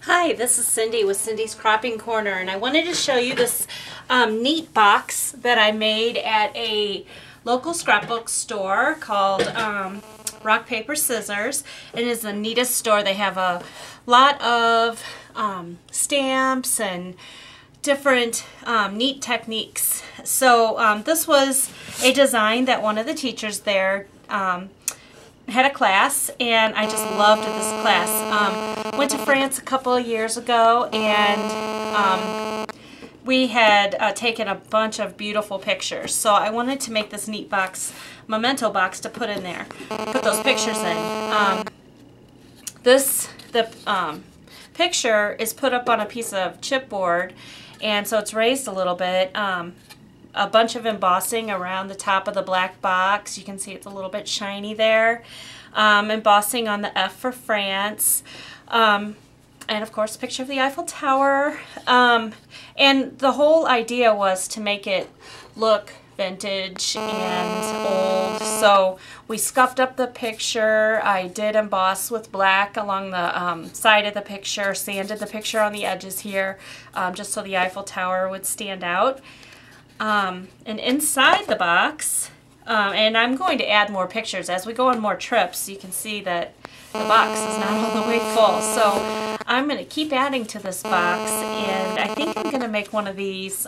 Hi, this is Cindy with Cindy's Cropping Corner, and I wanted to show you this neat box that I made at a local scrapbook store called Rock Paper Scissors. It is the neatest store. They have a lot of stamps and different neat techniques. So this was a design that one of the teachers there had a class, and I just loved this class. Went to France a couple of years ago, and we had taken a bunch of beautiful pictures. So I wanted to make this neat box, memento box, to put in there, put those pictures in. The picture is put up on a piece of chipboard, and so it's raised a little bit. A bunch of embossing around the top of the black box. You can see it's a little bit shiny there. Embossing on the F for France. And of course a picture of the Eiffel Tower. And the whole idea was to make it look vintage and old. So we scuffed up the picture. I did emboss with black along the side of the picture, sanded the picture on the edges here, just so the Eiffel Tower would stand out. And inside the box, and I'm going to add more pictures as we go on more trips. You can see that the box is not all the way full, so I'm going to keep adding to this box, and I think I'm going to make one of these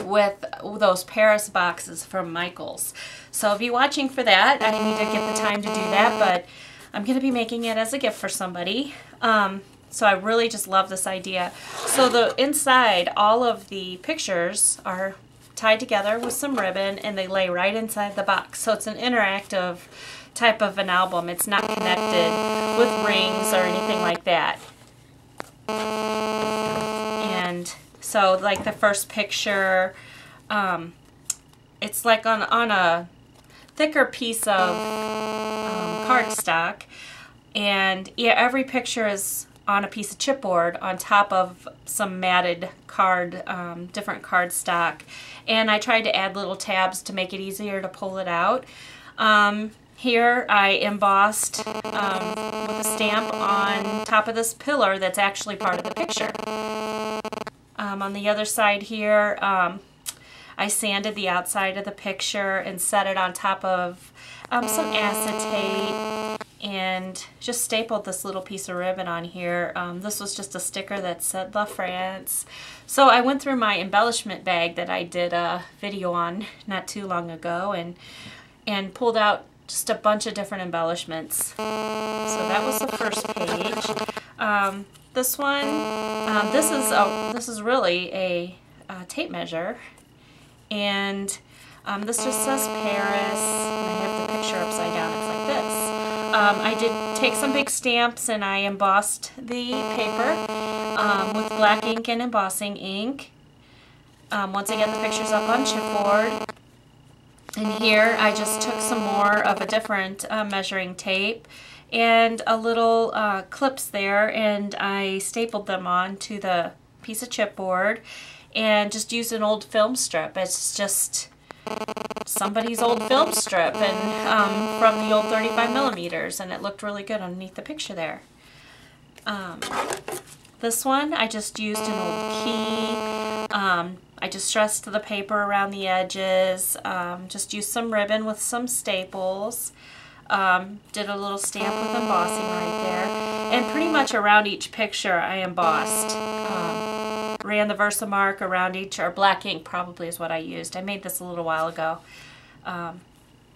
with those Paris boxes from Michaels. So if you're watching for that, I need to get the time to do that, but I'm going to be making it as a gift for somebody. So I really just love this idea. So the inside, all of the pictures are tied together with some ribbon, and they lay right inside the box. So it's an interactive type of an album. It's not connected with rings or anything like that. And so like the first picture, it's like on a thicker piece of cardstock, and yeah, every picture is on a piece of chipboard on top of some matted card, different cardstock. And I tried to add little tabs to make it easier to pull it out. Here I embossed with a stamp on top of this pillar that's actually part of the picture. On the other side here, I sanded the outside of the picture and set it on top of some acetate, and just stapled this little piece of ribbon on here. This was just a sticker that said La France. So I went through my embellishment bag that I did a video on not too long ago, and pulled out just a bunch of different embellishments. So that was the first page. This one, this is really a tape measure, and this just says Paris, and I have the picture upside down. It's like this. I did take some big stamps, and I embossed the paper with black ink and embossing ink. Once again, the picture's up on chipboard. And here I just took some more of a different measuring tape and a little clips there, and I stapled them onto the piece of chipboard and just used an old film strip. It's just somebody's old film strip, and from the old 35 millimeters, and it looked really good underneath the picture there. This one I just used an old key. I distressed the paper around the edges, just used some ribbon with some staples, did a little stamp with embossing right there, and pretty much around each picture I embossed. Ran the Versamark around each, or black ink probably is what I used. I made this a little while ago, and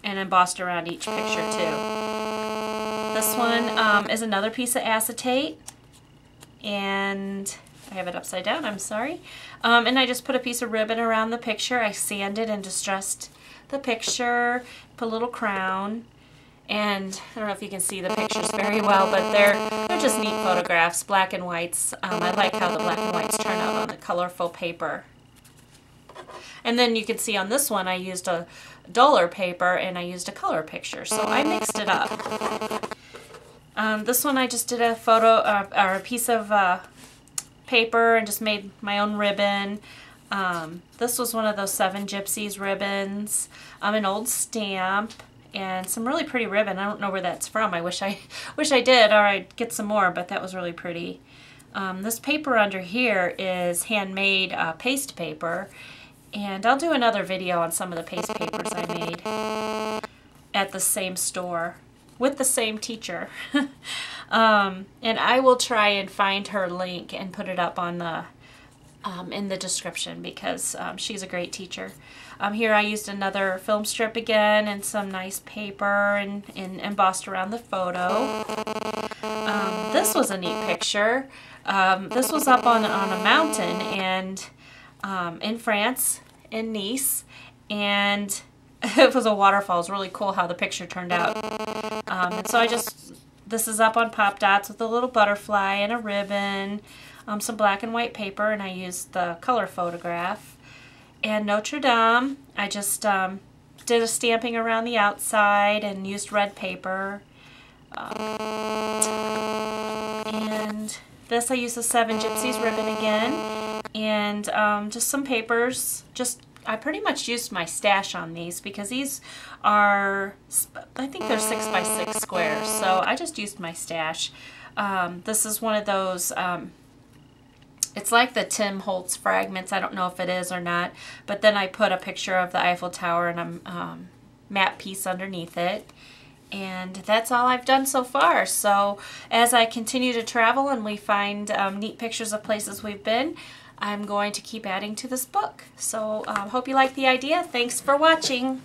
embossed around each picture too. This one is another piece of acetate, and I have it upside down, I'm sorry. And I just put a piece of ribbon around the picture. I sanded and distressed the picture, put a little crown, and I don't know if you can see the pictures very well, but they're just neat photographs, black and whites. I like how the black and whites turn out on the colorful paper. And then you can see on this one I used a duller paper and I used a color picture, so I mixed it up. This one I just did a photo, or a piece of paper, and just made my own ribbon. This was one of those 7 Gypsies ribbons, an old stamp, and some really pretty ribbon. I don't know where that's from. I wish I did, or I'd get some more, but that was really pretty. This paper under here is handmade paste paper, and I'll do another video on some of the paste papers I made at the same store with the same teacher. And I will try and find her link and put it up on the in the description, because she's a great teacher. Here I used another film strip again and some nice paper and embossed around the photo. This was a neat picture. This was up on a mountain and in France, in Nice, and it was a waterfall. It was really cool how the picture turned out. And so this is up on Pop Dots with a little butterfly and a ribbon, some black and white paper, and I used the color photograph. And Notre Dame, I just did a stamping around the outside and used red paper. And this I used the Seven Gypsies ribbon again, and just some papers. I pretty much used my stash on these because these are, I think they're 6 by 6 squares, so I just used my stash. This is one of those, it's like the Tim Holtz fragments. I don't know if it is or not, but then I put a picture of the Eiffel Tower and a matte piece underneath it. And that's all I've done so far. So as I continue to travel and we find neat pictures of places we've been, I'm going to keep adding to this book. So hope you like the idea. Thanks for watching.